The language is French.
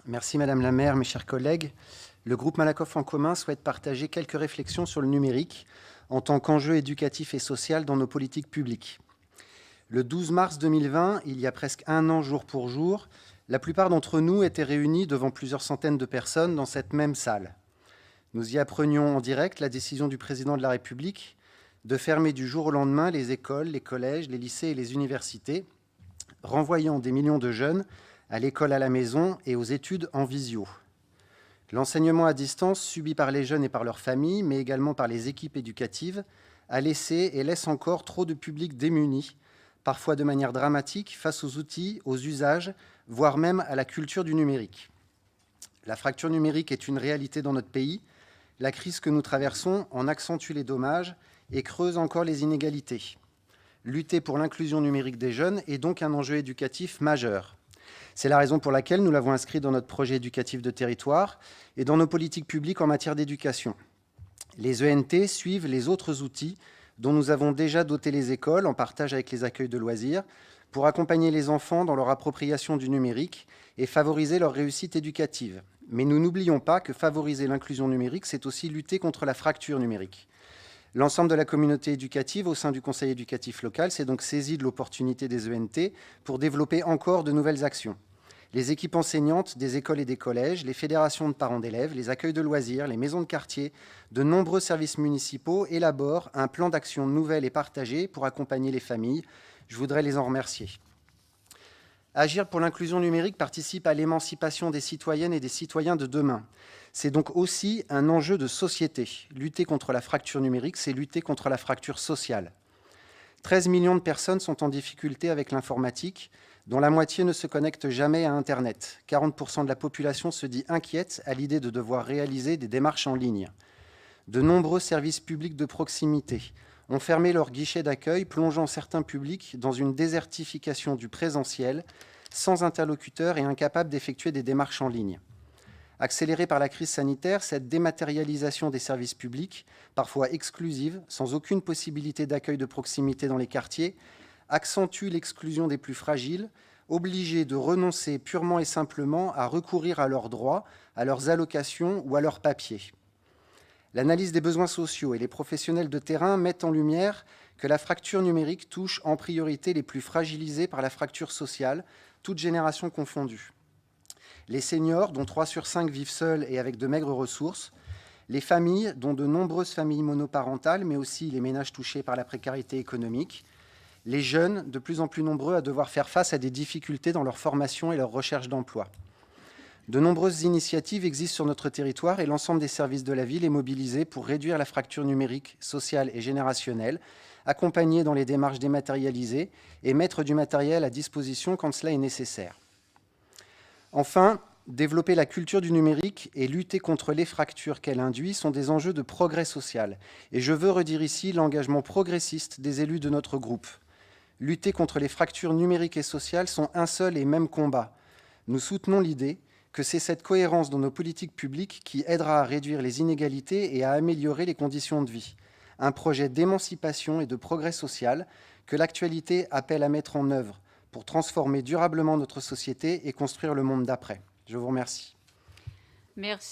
Merci Madame la maire, mes chers collègues. Le groupe Malakoff en commun souhaite partager quelques réflexions sur le numérique en tant qu'enjeu éducatif et social dans nos politiques publiques. Le 12 mars 2020, il y a presque un an jour pour jour, la plupart d'entre nous étaient réunis devant plusieurs centaines de personnes dans cette même salle. Nous y apprenions en direct la décision du président de la République de fermer du jour au lendemain les écoles, les collèges, les lycées et les universités, renvoyant des millions de jeunes à l'école à la maison et aux études en visio. L'enseignement à distance subi par les jeunes et par leurs familles, mais également par les équipes éducatives, a laissé et laisse encore trop de publics démunis, parfois de manière dramatique, face aux outils, aux usages, voire même à la culture du numérique. La fracture numérique est une réalité dans notre pays. La crise que nous traversons en accentue les dommages et creuse encore les inégalités. Lutter pour l'inclusion numérique des jeunes est donc un enjeu éducatif majeur. C'est la raison pour laquelle nous l'avons inscrit dans notre projet éducatif de territoire et dans nos politiques publiques en matière d'éducation. Les ENT suivent les autres outils dont nous avons déjà doté les écoles en partage avec les accueils de loisirs pour accompagner les enfants dans leur appropriation du numérique et favoriser leur réussite éducative. Mais nous n'oublions pas que favoriser l'inclusion numérique, c'est aussi lutter contre la fracture numérique. L'ensemble de la communauté éducative au sein du conseil éducatif local s'est donc saisi de l'opportunité des ENT pour développer encore de nouvelles actions. Les équipes enseignantes des écoles et des collèges, les fédérations de parents d'élèves, les accueils de loisirs, les maisons de quartier, de nombreux services municipaux élaborent un plan d'action nouvelle et partagé pour accompagner les familles. Je voudrais les en remercier. Agir pour l'inclusion numérique participe à l'émancipation des citoyennes et des citoyens de demain. C'est donc aussi un enjeu de société. Lutter contre la fracture numérique, c'est lutter contre la fracture sociale. 13 millions de personnes sont en difficulté avec l'informatique, dont la moitié ne se connecte jamais à Internet. 40% de la population se dit inquiète à l'idée de devoir réaliser des démarches en ligne. De nombreux services publics de proximité ont fermé leurs guichets d'accueil, plongeant certains publics dans une désertification du présentiel, sans interlocuteur et incapables d'effectuer des démarches en ligne. Accélérée par la crise sanitaire, cette dématérialisation des services publics, parfois exclusive, sans aucune possibilité d'accueil de proximité dans les quartiers, accentue l'exclusion des plus fragiles, obligés de renoncer purement et simplement à recourir à leurs droits, à leurs allocations ou à leurs papiers. L'analyse des besoins sociaux et les professionnels de terrain mettent en lumière que la fracture numérique touche en priorité les plus fragilisés par la fracture sociale, toutes générations confondues. Les seniors, dont 3 sur 5 vivent seuls et avec de maigres ressources, les familles, dont de nombreuses familles monoparentales, mais aussi les ménages touchés par la précarité économique, les jeunes, de plus en plus nombreux à devoir faire face à des difficultés dans leur formation et leur recherche d'emploi. De nombreuses initiatives existent sur notre territoire et l'ensemble des services de la ville est mobilisé pour réduire la fracture numérique, sociale et générationnelle, accompagner dans les démarches dématérialisées et mettre du matériel à disposition quand cela est nécessaire. Enfin, développer la culture du numérique et lutter contre les fractures qu'elle induit sont des enjeux de progrès social. Et je veux redire ici l'engagement progressiste des élus de notre groupe. Lutter contre les fractures numériques et sociales sont un seul et même combat. Nous soutenons l'idée que c'est cette cohérence dans nos politiques publiques qui aidera à réduire les inégalités et à améliorer les conditions de vie. Un projet d'émancipation et de progrès social que l'actualité appelle à mettre en œuvre pour transformer durablement notre société et construire le monde d'après. Je vous remercie. Merci.